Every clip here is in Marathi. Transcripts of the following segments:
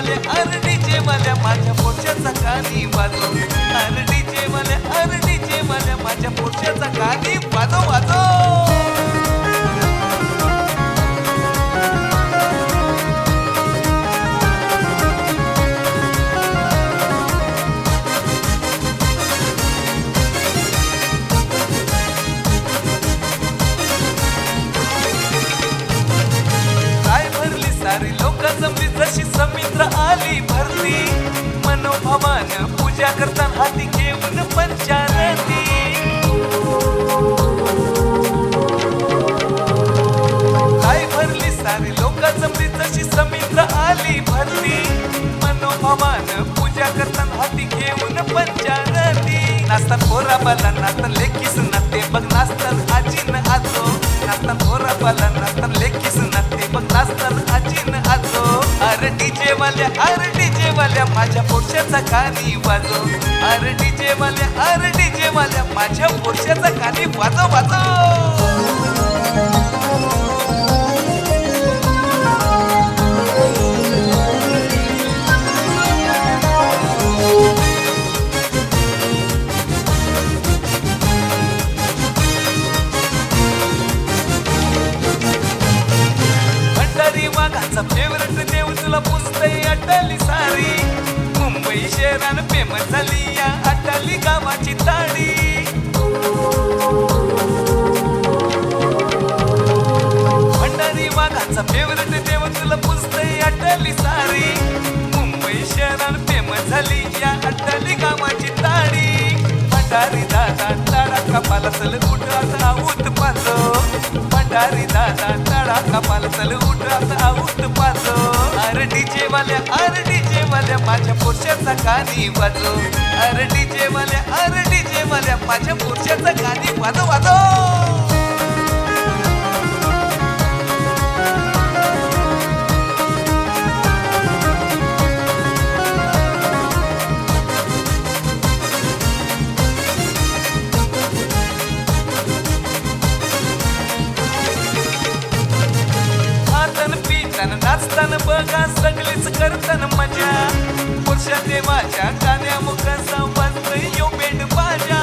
वाल्या अरे डीजे वाल्या माझ्या पोरशाचा कानी वाजव अरे डीजे वाल्या अरे डीजे वाल्या माझ्या पोरशाचा कानी वाजव वाजव सारी लोक जमली जशी समित्र आली भरती मनोभावान पूजा करताना हाती घेऊन पंचारती काय भरली सारी लोक जमली जशी समित्र आली भरती मनोभावान पूजा करताना हाती घेऊन पंचारती नाचतात पोरा बाला नाचतात लेकीस नाते बघ नाचतात आजीन आजो नाचतात पोरा बाला नाचतात लेकीस नाते बघ नाचतात आजीन आजो अरे डीजे वाल्या माझ्या पोरशाचा कानी वाजव अरे डीजे वाल्या माझ्या पोरशाचा कानी वाजव वाजव वाघाचा फेवरेट देव तुला पुसतय अटाली सारी मुंबई शहरान फेमस झाली या अटाली गावाची ताडी भंडारी वाघाचा फेवरेट देव तुला पुसतय अटाली सारी मुंबई शहरान फेमस झाली या अटाली गावाची ताडी भंडारी दादा ताडा कपाला चल उठात आऊत पाचो भंडारी दादा ताडा कपाला चल उठात आऊत पाचो अरे डीजे वाल्या माझ्या पोरशाचा कानी वाजव अरे डीजे वाल्या माझ्या पोरशाचा कानी वाजव वाजव नाचताना बघा सगळीच करताना मजा पुरुषा देवाच्या गाण्या मुखाचा वाजतोय यो बेंड बाजा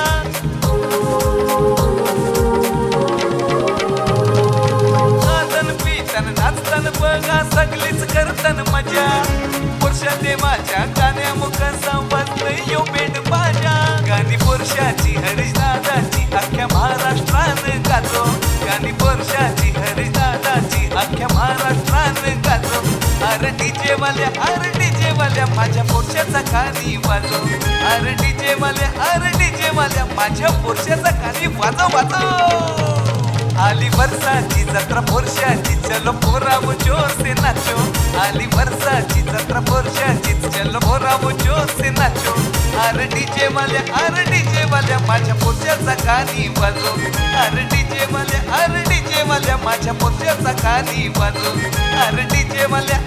नाचताना पिताना नाचताना बघा सगळीच करताना मजा पुरुषा देवाच्या गाण्या मुखाचा वाजतोय यो बेंड बाजा गाणी पुरुषाची हरीश दादाची अख्ख्या महाराष्ट्रात गातो गाणी पुरुषाची हरीश दादाची अख्ख्या महाराष्ट्रात गातो अरे डीजे वाल्या माझ्या पोरशाचा कानी वाजव अरे डीजे वाल्या माझ्या पोरशाचा कानी वाजव वाजव आली वर्षाची जत्रा पोरशाची चलो पोरावो जोर से नाचो आली वर्षाची जत्रा पोरशाची चलो पोरावो जोर से नाचो अरे डीजे वाल्या माझ्या पोरशाचा कानी वाजव अरे डीजे वाल्या माझ्या पोरशाचा कानी वाजव अरे डीजे वाल्या